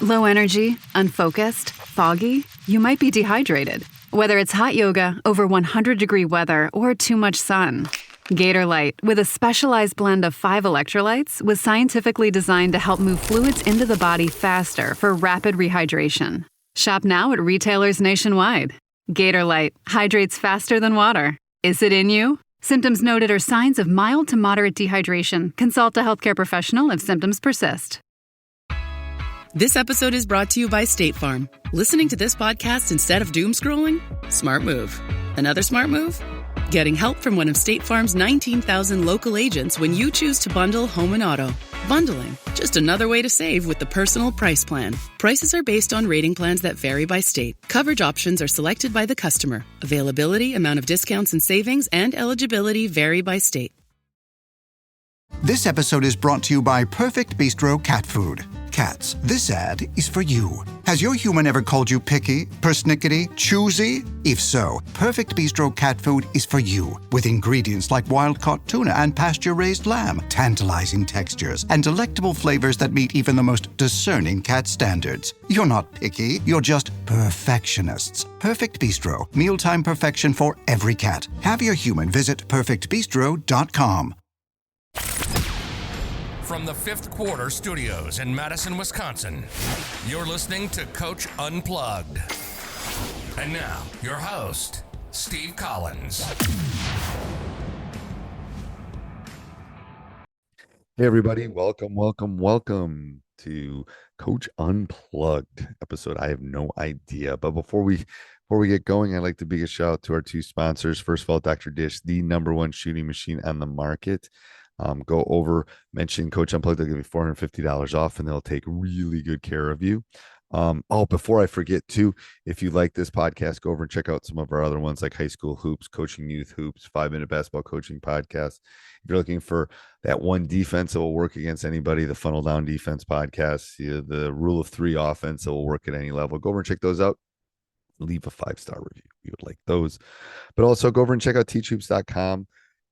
Low energy, unfocused, foggy? You might be dehydrated. Whether it's hot yoga, over 100-degree weather, or too much sun. Gatorlight, with a specialized blend of 5 electrolytes, was scientifically designed to help move fluids into the body faster for rapid rehydration. Shop now at retailers nationwide. Gatorlight hydrates faster than water. Is it in you? Symptoms noted are signs of mild to moderate dehydration. Consult a healthcare professional if symptoms persist. This episode is brought to you by State Farm. Listening to this podcast instead of doom scrolling? Smart move. Another smart move? Getting help from one of State Farm's 19,000 local agents when you choose to bundle home and auto. Bundling, just another way to save with the Personal Price Plan. Prices are based on rating plans that vary by state. Coverage options are selected by the customer. Availability, amount of discounts and savings, and eligibility vary by state. This episode is brought to you by Perfect Bistro Cat Food. Cats, this ad is for you. Has your human ever called you picky, persnickety, choosy? If so, Perfect Bistro Cat Food is for you. With ingredients like wild-caught tuna and pasture-raised lamb, tantalizing textures, and delectable flavors that meet even the most discerning cat standards. You're not picky, you're just perfectionists. Perfect Bistro, mealtime perfection for every cat. Have your human visit perfectbistro.com. From the Fifth Quarter Studios in Madison, Wisconsin, you're listening to Coach Unplugged. And now, your host, Steve Collins. Hey, everybody. Welcome to Coach Unplugged episode. I have no idea. But before we get going, I'd like to big a shout out to our 2 sponsors. First of all, Dr. Dish, the #1 shooting machine on the market. Go over, mention Coach Unplugged. They'll give you $450 off, and they'll take really good care of you. Before I forget too, if you like this podcast, go over and check out some of our other ones like High School Hoops, Coaching Youth Hoops, 5-Minute Basketball Coaching Podcast. If you're looking for that one defense that will work against anybody, the Funnel Down Defense Podcast, the Rule of 3 offense that will work at any level, go over and check those out. Leave a 5-star review. We would like those. But also go over and check out teachhoops.com.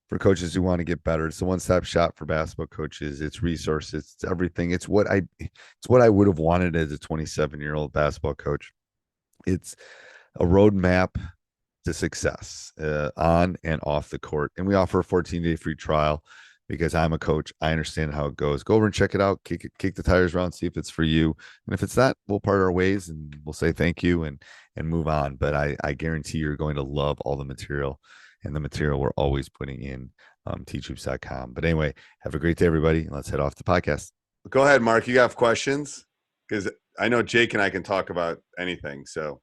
For coaches who want to get better. It's the one-stop shop for basketball coaches. It's resources, it's everything. It's what I would have wanted as a 27-year-old basketball coach. It's a roadmap to success on and off the court. And we offer a 14-day free trial because I'm a coach. I understand how it goes. Go over and check it out. Kick the tires around, see if it's for you. And if it's not, we'll part our ways and we'll say thank you and move on. But I guarantee you're going to love all the material. And the material we're always putting in teachhoops.com. But anyway, have a great day, everybody. Let's head off the podcast. Go ahead, Mark. You have questions? Because I know Jake and I can talk about anything. So,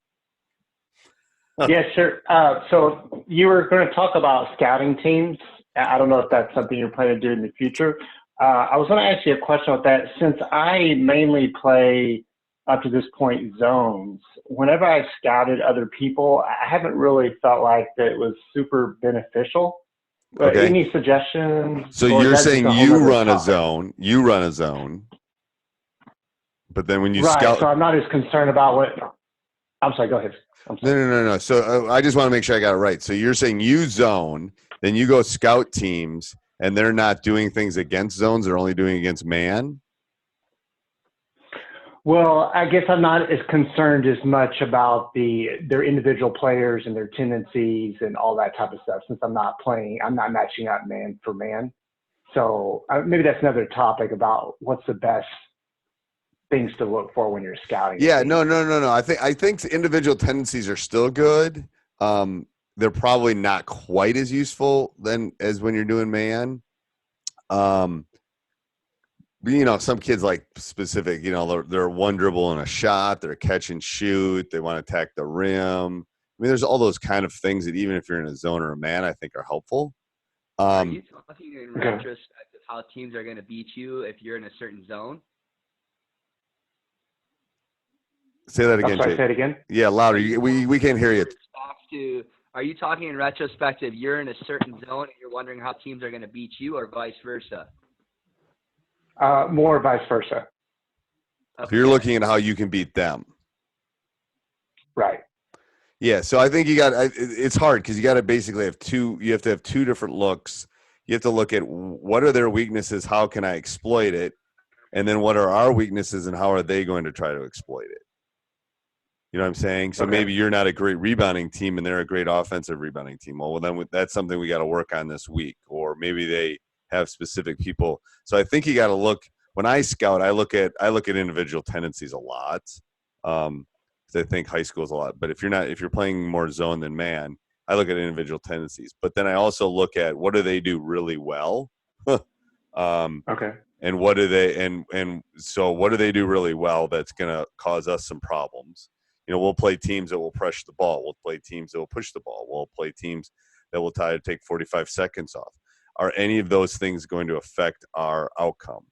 yes, sir. So you were going to talk about scouting teams. I don't know if that's something you're planning to do in the future. I was going to ask you a question about that. Since I mainly play up to this point zones, whenever I've scouted other people, I haven't really felt like that it was super beneficial. But okay. Any suggestions? So you're saying you run a zone, but then when you scout, so I'm not as concerned about what. I'm sorry. Go ahead. No. So I just want to make sure I got it right. So you're saying you zone, then you go scout teams, and they're not doing things against zones; they're only doing against man. Well, I guess I'm not as concerned as much about their individual players and their tendencies and all that type of stuff, since I'm not matching up man for man. So maybe that's another topic about what's the best things to look for when you're scouting. Yeah, no. I think individual tendencies are still good. They're probably not quite as useful as when you're doing man. Some kids like specific, they're one dribble and a shot, they're catch and shoot, they want to attack the rim. I mean, there's all those kind of things that even if you're in a zone or a man, I think are helpful. Are you talking in retrospect of how teams are going to beat you if you're in a certain zone? Say that again, Jake. Say it again? Yeah, louder. We can't hear you. Are you talking in retrospective, you're in a certain zone and you're wondering how teams are going to beat you, or vice versa? More vice versa. Okay. So you're looking at how you can beat them. Right. Yeah. So I think it's hard because you got to basically you have to have 2 different looks. You have to look at what are their weaknesses, how can I exploit it, And then what are our weaknesses and how are they going to try to exploit it? You know what I'm saying? So maybe you're not a great rebounding team and they're a great offensive rebounding team. Well, then that's something we got to work on this week. Or maybe they have specific people. So I think you got to look. When I scout, I look at individual tendencies a lot. Because I think high school is a lot. But if you're playing more zone than man, I look at individual tendencies. But then I also look at what do they do really well. And what do they so what do they do really well that's going to cause us some problems? You know, we'll play teams that will pressure the ball. We'll play teams that will push the ball. We'll play teams that will try to take 45 seconds off. Are any of those things going to affect our outcome?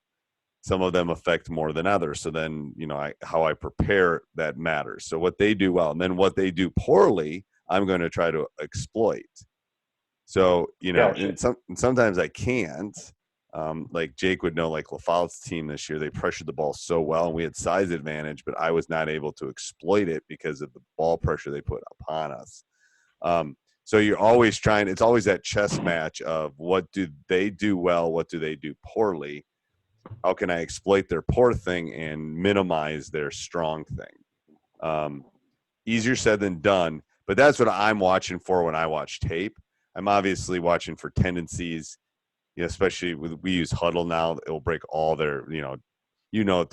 Some of them affect more than others. So then, you know, how I prepare, that matters. So what they do well, and then what they do poorly, I'm going to try to exploit. So, you know, and sometimes I can't. Like Jake would know, like LaFollette's team this year, they pressured the ball so well and we had size advantage, but I was not able to exploit it because of the ball pressure they put upon us. So you're always it's always that chess match of what do they do well? What do they do poorly? How can I exploit their poor thing and minimize their strong thing? Easier said than done, but that's what I'm watching for when I watch tape. I'm obviously watching for tendencies. You know, especially we use Huddle now. It will break all their, tend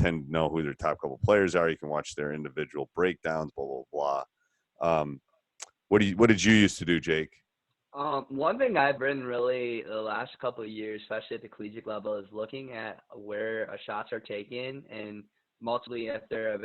to know who their top couple players are. You can watch their individual breakdowns, blah, blah, blah. What did you used to do, Jake? One thing I've been really the last couple of years, especially at the collegiate level, is looking at where shots are taken and multiply if they're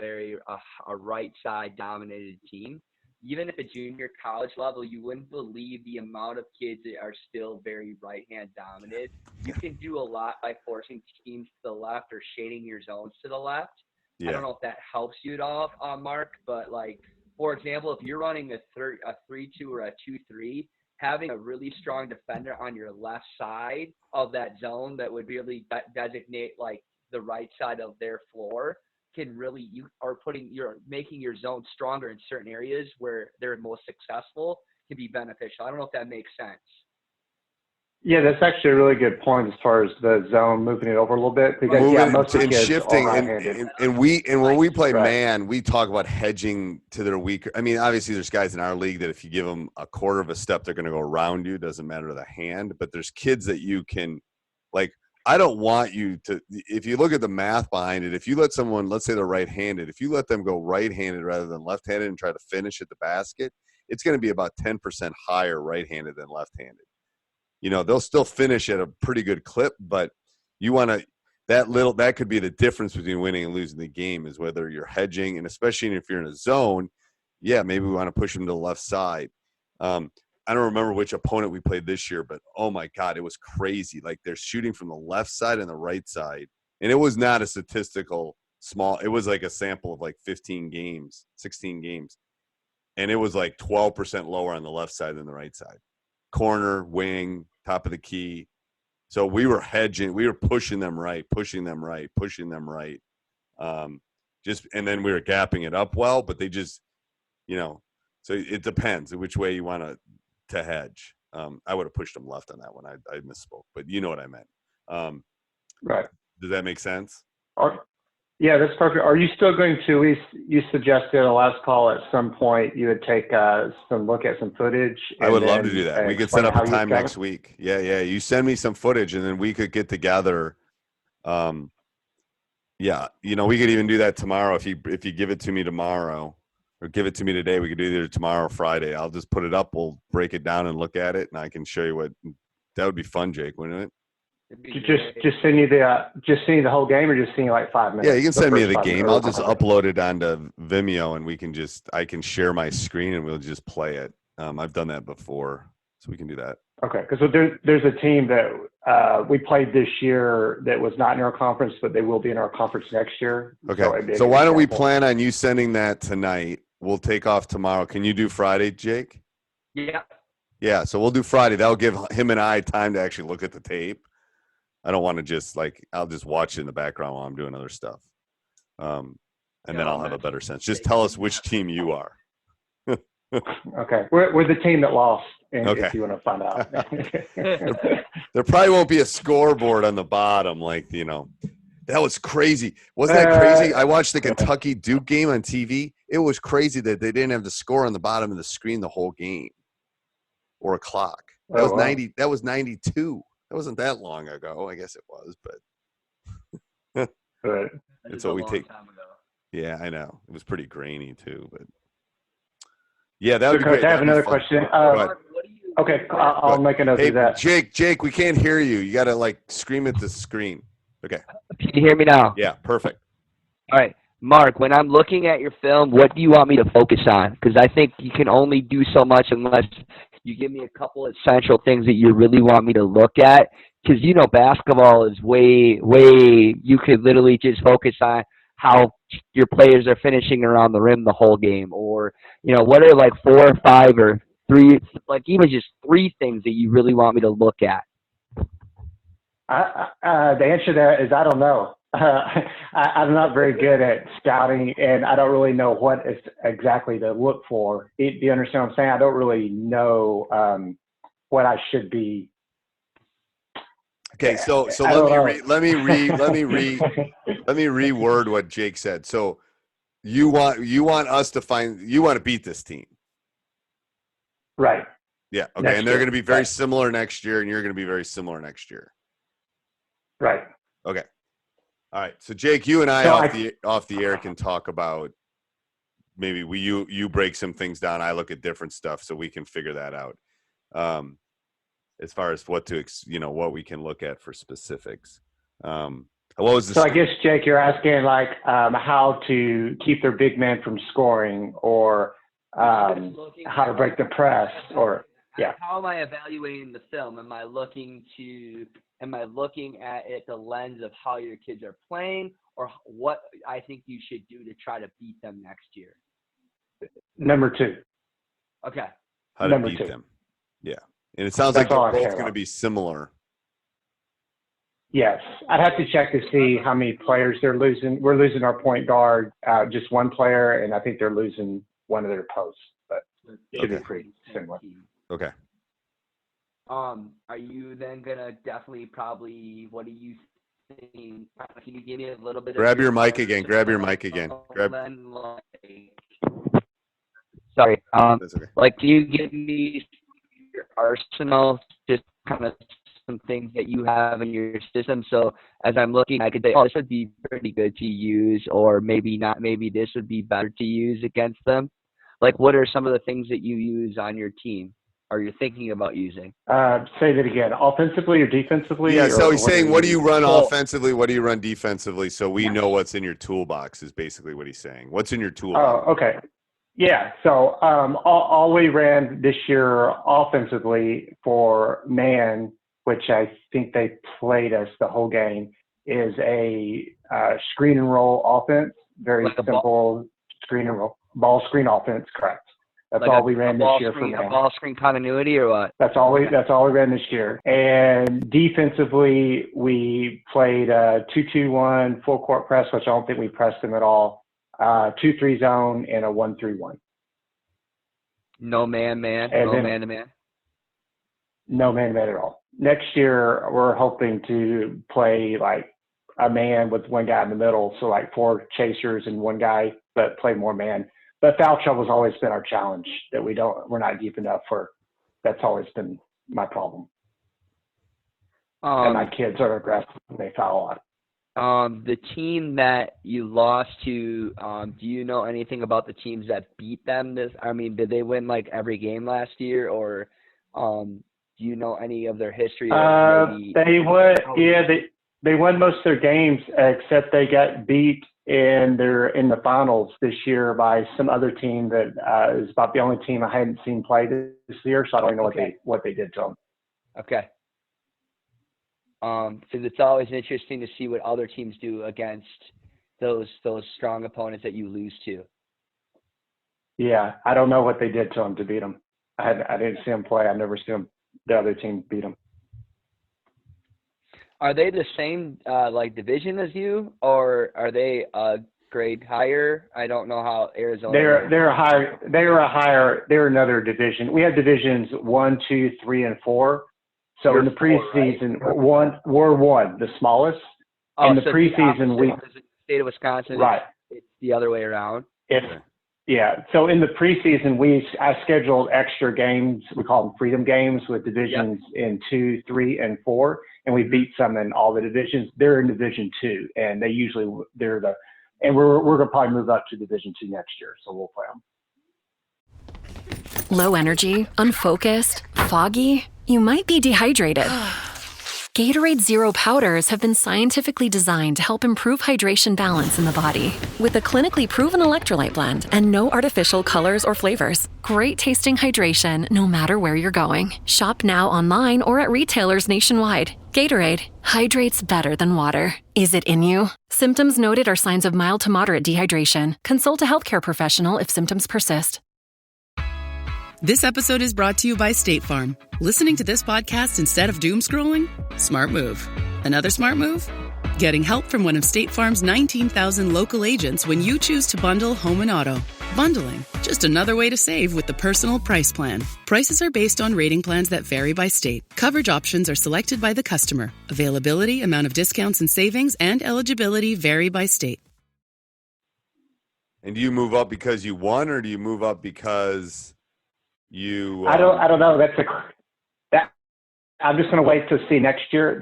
a right side dominated team. Even at the junior college level, you wouldn't believe the amount of kids that are still very right-hand dominant. You can do a lot by forcing teams to the left or shading your zones to the left. Yeah. I don't know if that helps you at all, Mark, but like, for example, if you're running a 3-2 or a 2-3, having a really strong defender on your left side of that zone that would really designate like the right side of their floor can really, you're making your zone stronger in certain areas where they're most successful can be beneficial. I don't know if that makes sense. Yeah, that's actually a really good point as far as the zone, moving it over a little bit, because most of the kids shifting are right-handed. and when we play man, we talk about hedging to their weaker. I mean, obviously there's guys in our league that if you give them a quarter of a step, they're going to go around you. Doesn't matter the hand, but there's kids that you can like. I don't want you to, if you look at the math behind it, if you let someone, let's say they're right-handed, if you let them go right-handed rather than left-handed and try to finish at the basket, it's going to be about 10% higher right-handed than left-handed. You know, they'll still finish at a pretty good clip, but you want to, that could be the difference between winning and losing the game is whether you're hedging, and especially if you're in a zone, maybe we want to push them to the left side. I don't remember which opponent we played this year, but oh my God, it was crazy. Like they're shooting from the left side and the right side. And it was not a statistical small, it was like a sample of like 15 games, 16 games. And it was like 12% lower on the left side than the right side. Corner, wing, top of the key. So we were hedging, we were pushing them right. And then we were gapping it up well, but they just, so it depends which way you want to hedge. I would have pushed them left on that one. I misspoke, but you know what I meant. Right. Does that make sense? Yeah, that's perfect. Are you still going to, you suggested on the last call at some point you would take some look at some footage? I would love to do that. We could set up a time next week. Yeah. You send me some footage and then we could get together. We could even do that tomorrow. If you give it to me tomorrow or give it to me today, we could do either tomorrow or Friday. I'll just put it up. We'll break it down and look at it and I can show you that would be fun, Jake, wouldn't it? Just send you the whole game, or just seeing like 5 minutes? Yeah, you can send me the game. I'll just upload it onto Vimeo, and I can share my screen, and we'll just play it. I've done that before, so we can do that. Okay, because there's a team that we played this year that was not in our conference, but they will be in our conference next year. Okay, so why don't we plan on you sending that tonight? We'll take off tomorrow. Can you do Friday, Jake? Yeah. Yeah, so we'll do Friday. That'll give him and I time to actually look at the tape. I don't want to just I'll just watch it in the background while I'm doing other stuff. And then I'll have a better sense. Just tell us which team you are. Okay. We're the team that lost, if you want to find out. There probably won't be a scoreboard on the bottom, That was crazy. Wasn't that crazy? I watched the Kentucky Duke game on TV. It was crazy that they didn't have the score on the bottom of the screen the whole game, or a clock. That was 90. That was 92. That wasn't that long ago. I guess it was, but Right. That's what we take. Yeah, I know. It was pretty grainy too, but yeah, that would be great. I have another question. Okay, I'll make a note of that. Jake, we can't hear you. You got to like scream at the screen. Okay. Can you hear me now? Yeah, perfect. All right. Mark, when I'm looking at your film, what do you want me to focus on? Because I think you can only do so much unless you give me a couple of essential things that you really want me to look at. Because, basketball is way, you could literally just focus on how your players are finishing around the rim the whole game. Or, what are like 4 or 5 or 3, like even just 3 things that you really want me to look at? The answer to that is I don't know. I'm not very good at scouting, and I don't really know what is exactly to look for. Do you understand what I'm saying? I don't really know what I should be. Okay, so let me reword what Jake said. So you want us to you want to beat this team, right? Yeah. Okay, and they're going to be very similar next year, and you're going to be very similar next year. Right. Okay. All right. So Jake, you and I off the air can talk about maybe you break some things down. I look at different stuff, so we can figure that out. As far as what we can look at for specifics. What was the? So I guess Jake, you're asking like how to keep their big man from scoring, or how to break the press, or How am I evaluating the film? Am I looking at it the lens of how your kids are playing, or what I think you should do to try to beat them next year? Number 2. Okay. How to beat them. Yeah. And it sounds like they're both going to be similar. Yes. I'd have to check to see how many players they're losing. We're losing our point guard, just one player, and I think they're losing one of their posts, but it should be pretty similar. Okay. Are you then gonna definitely probably? What do you think? Can you give me a little bit? Grab your mic again. Sorry. That's okay. Like, can you give me your arsenal? Just kind of some things that you have in your system. So as I'm looking, I could say, oh, this would be pretty good to use, or maybe not. Maybe this would be better to use against them. Like, what are some of the things that you use on your team? Or you're thinking about using? Say that again. Offensively or defensively? Yeah, so he's saying, what do you run offensively? What do you run defensively? So we know what's in your toolbox is basically what he's saying. What's in your toolbox? Oh, okay. Yeah, so all we ran this year offensively for man, which I think they played us the whole game, is a screen and roll offense. Very like simple screen and roll. Ball screen offense, correct. That's like all we ran this year for man. A ball screen continuity or what? That's all we ran this year. And defensively, we played 2-2-1 full court press, which I don't think we pressed them at all. 2-3 zone and a 1-3-1. No man-man. No man-to-man. No man-to-man at all. Next year, we're hoping to play like a man with one guy in the middle, so like 4 chasers and one guy, but play more man. But foul trouble has always been our challenge, that we're not deep enough for. That's always been my problem. And my kids are aggressive and they foul a lot. The team that you lost to, do you know anything about the teams that beat them? Did they win like every game last year, or do you know any of their history? They won. Yeah, they won most of their games, except they got beat in the finals this year by some other team that is about the only team I hadn't seen play this year, so I don't know what they did to them. Okay. Because it's always interesting to see what other teams do against those strong opponents that you lose to. Yeah, I don't know what they did to them to beat them. I didn't see them play. I've never seen the other team beat them. Are they the same division as you, or are they a grade higher? I don't know how Arizona. They're higher. They're another division. We have divisions 1, 2, 3, and 4. So in the preseason, we're 1, the smallest, in the so it's preseason we opposite. In the state of Wisconsin, right. It's the other way around. Yeah. So in the preseason, I scheduled extra games. We call them freedom games with divisions in 2, 3, and 4, and we beat some in all the divisions. They're in Division 2, and and we're gonna probably move up to Division 2 next year, so we'll play them. Low energy, unfocused, foggy. You might be dehydrated. Gatorade Zero powders have been scientifically designed to help improve hydration balance in the body. With a clinically proven electrolyte blend and no artificial colors or flavors. Great tasting hydration no matter where you're going. Shop now online or at retailers nationwide. Gatorade, hydrates better than water. Is it in you? Symptoms noted are signs of mild to moderate dehydration. Consult a healthcare professional if symptoms persist. This episode is brought to you by State Farm. Listening to this podcast instead of doom scrolling? Smart move. Another smart move? Getting help from one of State Farm's 19,000 local agents when you choose to bundle home and auto. Bundling, just another way to save with the Personal Price Plan. Prices are based on rating plans that vary by state. Coverage options are selected by the customer. Availability, amount of discounts and savings, and eligibility vary by state. And do you move up because you won, or do you move up because you? I don't know. I'm just going to wait to see next year.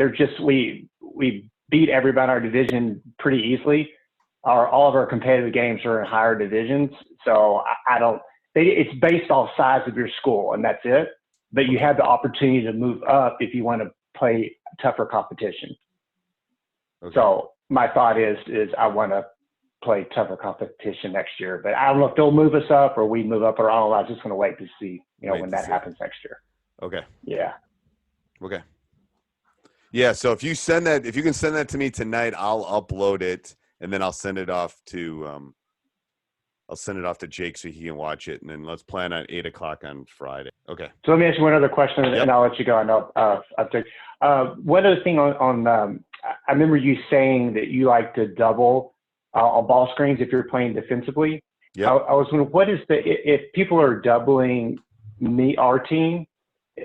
We beat everybody in our division pretty easily. All of our competitive games are in higher divisions, so it's based off size of your school, and that's it. But you have the opportunity to move up if you want to play tougher competition. Okay. So my thought is I want to play tougher competition next year, but I don't know if they'll move us up or we move up, or I don't know. I'm just going to wait to see, when that happens next year. Okay. Yeah. Okay. Yeah. So if you can send that to me tonight, I'll upload it and then I'll send it off to Jake so he can watch it. And then let's plan on 8:00 on Friday. Okay. So let me ask you one other question, and I'll let you go. I know one other thing on I remember you saying that you like to double on ball screens if you're playing defensively. Yeah. I was wondering, if people are doubling our team,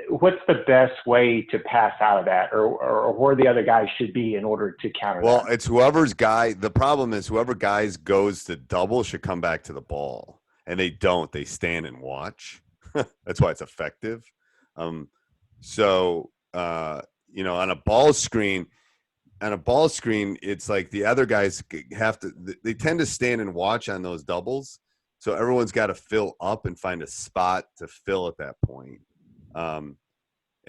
what's the best way to pass out of that, or where the other guys should be in order to counter that? Well, it's the problem is whoever guys goes to double should come back to the ball, and they don't. They stand and watch. That's why it's effective. On a ball screen, it's like the other guys they tend to stand and watch on those doubles. So everyone's got to fill up and find a spot to fill at that point. And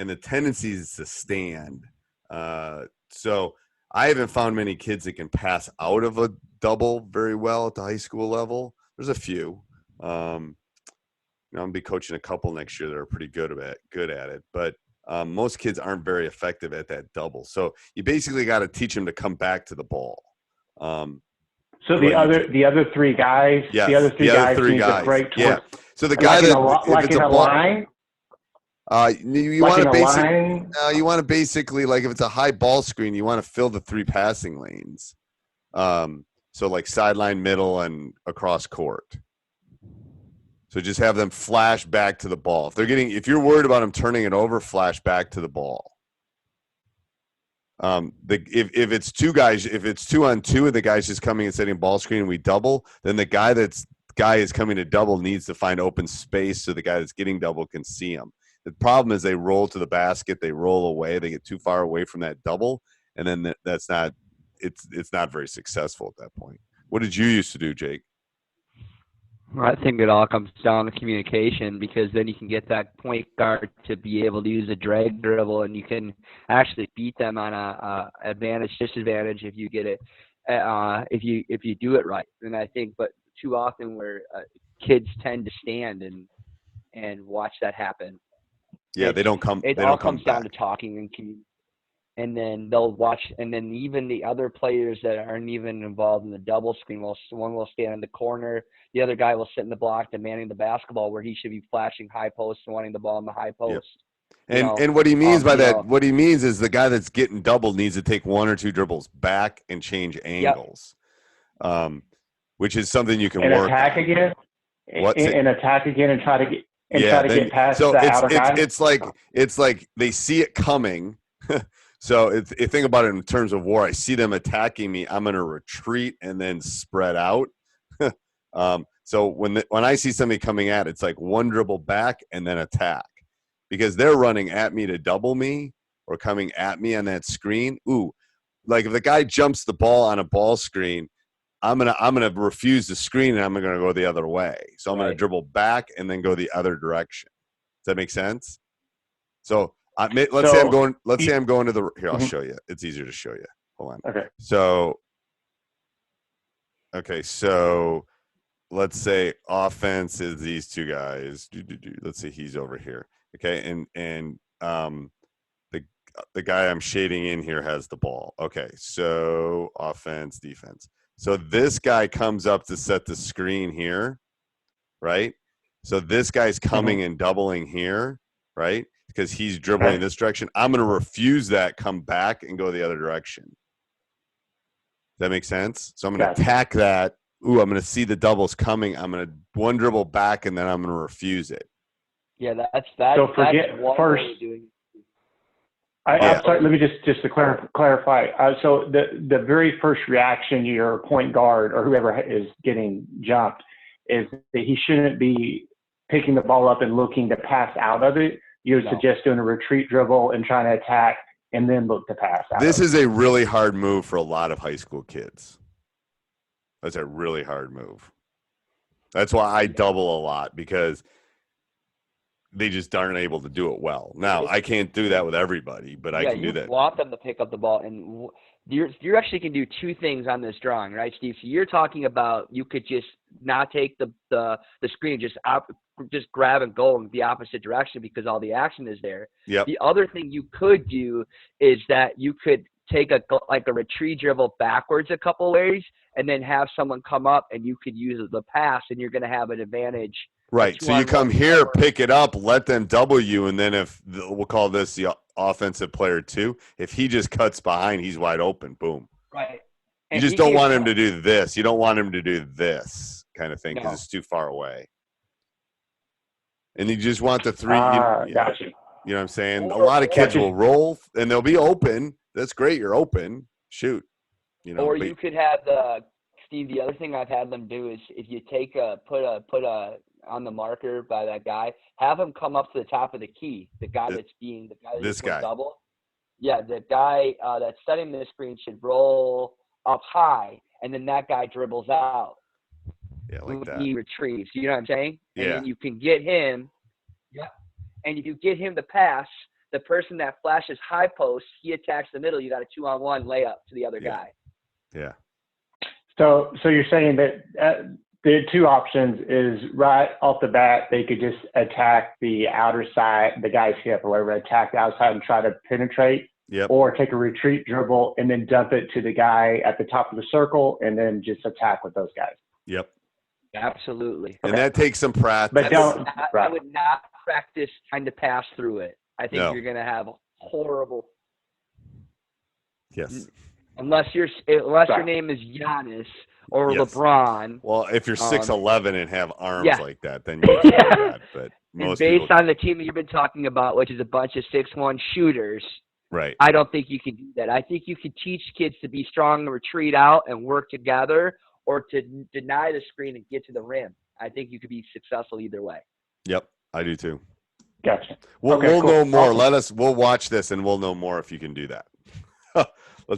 the tendency is to stand. So I haven't found many kids that can pass out of a double very well at the high school level. There's a few. I'm gonna be coaching a couple next year that are pretty good at it, but most kids aren't very effective at that double. So you basically got to teach them to come back to the ball. So the other three guys, yes, the other three guys break towards, yeah. So the guy like in a line. You want to basically, like if it's a high ball screen, you want to fill the 3 passing lanes. So like sideline, middle, and across court. So just have them flash back to the ball. If you're worried about them turning it over, flash back to the ball. If it's 2 guys, if it's 2-on-2 and the guy's just coming and setting ball screen and we double, then the guy is coming to double needs to find open space so the guy that's getting double can see him. The problem is they roll to the basket, they roll away, they get too far away from that double, and then it's not very successful at that point. What did you used to do, Jake? I think it all comes down to communication, because then you can get that point guard to be able to use a drag dribble, and you can actually beat them on a disadvantage if you get it, if you do it right. And I think, but too often where kids tend to stand and watch that happen. Yeah, they don't come. It all comes down to talking and communicating. And then they'll watch, and then even the other players that aren't even involved in the double screen, one will stand in the corner, the other guy will sit in the block demanding the basketball where he should be flashing high post and wanting the ball in the high post. Yep. And what he means by that, what he means is the guy that's getting doubled needs to take 1 or 2 dribbles back and change angles, which is something you can work attack on. Again. And attack again and try to get get past the outer guy. It's like they see it coming. So if think about it in terms of war, I see them attacking me, I'm going to retreat and then spread out. So when I see somebody coming at, it's like one dribble back and then attack, because they're running at me to double me or coming at me on that screen. Ooh, like if the guy jumps the ball on a ball screen, I'm gonna refuse the screen and I'm gonna go the other way. So I'm gonna dribble back and then go the other direction. Does that make sense? So let's say I'm going to the here. I'll show you. It's easier to show you. Hold on. Okay. So let's say offense is these two guys. Let's say he's over here. Okay, and the guy I'm shading in here has the ball. Okay, so offense, defense. So this guy comes up to set the screen here, right? So this guy's coming and doubling here, right? Because he's dribbling in this direction. I'm going to refuse that, come back, and go the other direction. Does that make sense? So I'm going to attack that. Ooh, I'm going to see the doubles coming. I'm going to one dribble back, and then I'm going to refuse it. Yeah, that's So forget that's one first. way of doing it. I'm sorry. Let me just to clarify. So the very first reaction your point guard or whoever is getting jumped is that he shouldn't be picking the ball up and looking to pass out of it. You would suggest doing a retreat dribble and trying to attack and then look to pass out. This is a really hard move for a lot of high school kids. That's a really hard move. That's why I double a lot, because they just aren't able to do it well. Now, I can't do that with everybody, but I can do that. You want them to pick up the ball, and you actually can do two things on this drawing, right, Steve? So you're talking about you could just not take the screen, just grab and go in the opposite direction because all the action is there. Yep. The other thing you could do is that you could take a retreat dribble backwards a couple ways and then have someone come up and you could use the pass, and you're going to have an advantage. Right. So you come here, pick it up, let them double you, and then we'll call this the offensive player 2. If he just cuts behind, he's wide open. Boom. Right. You just don't want him to do this. You don't want him to do this kind of thing because it's too far away. And you just want the 3. Gotcha. You know what I'm saying? A lot of kids will roll, and they'll be open. That's great. You're open. Shoot. Or you could have Steve. The other thing I've had them do is if you take put a on the marker by that guy, have him come up to the top of the key. The guy that's double. Yeah, the guy that's setting the screen should roll up high, and then that guy dribbles out. Yeah, like that. He retrieves. You know what I'm saying? Yeah. And then you can get him. Yeah. And if you get him the pass, the person that flashes high post, he attacks the middle. You got a 2-on-1 layup to the other guy. Yeah. So you're saying that the two options is right off the bat, they could just attack the outer side, the guy's hip or whatever, attack the outside and try to penetrate. Yep. Or take a retreat dribble and then dump it to the guy at the top of the circle and then just attack with those guys. Yep. Absolutely. And that takes some practice. But I would not practice trying to pass through it. I think you're going to have horrible. Yes. Unless your name is Giannis or LeBron. Well, if you're 6'11" and have arms like that, then you can do that. But most based on the team that you've been talking about, which is a bunch of 6'1" shooters, right? I don't think you can do that. I think you could teach kids to be strong and retreat out and work together, or to deny the screen and get to the rim. I think you could be successful either way. Yep, I do too. Gotcha. We'll know more. Awesome. We'll watch this and we'll know more if you can do that.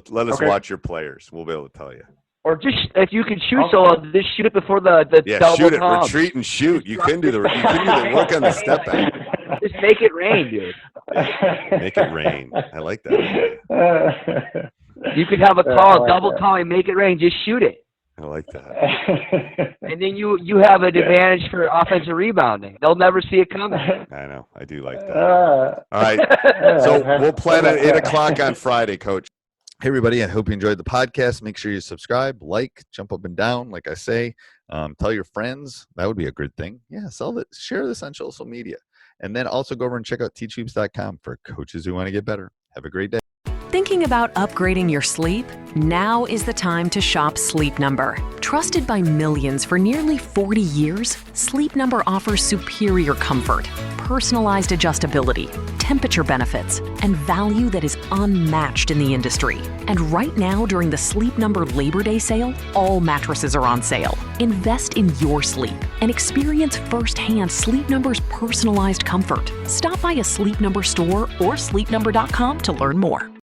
Let us watch your players. We'll be able to tell you. Or just if you can shoot, just shoot it before the double shoot it, pump. Retreat and shoot. You can do the work on the step back. Just make it rain, dude. Make it rain. I like that. You could have a call, double call, and make it rain. Just shoot it. I like that. And then you have an advantage for offensive rebounding. They'll never see it coming. I know. I do like that. All right. So we'll plan at 8 o'clock on Friday, Coach. Hey, everybody. I hope you enjoyed the podcast. Make sure you subscribe, like, jump up and down, like I say. Tell your friends. That would be a good thing. Yeah, share this on social media. And then also go over and check out teachhoops.com for coaches who want to get better. Have a great day. Thinking about upgrading your sleep? Now is the time to shop Sleep Number. Trusted by millions for nearly 40 years, Sleep Number offers superior comfort, personalized adjustability, temperature benefits, and value that is unmatched in the industry. And right now, during the Sleep Number Labor Day sale, all mattresses are on sale. Invest in your sleep and experience firsthand Sleep Number's personalized comfort. Stop by a Sleep Number store or sleepnumber.com to learn more.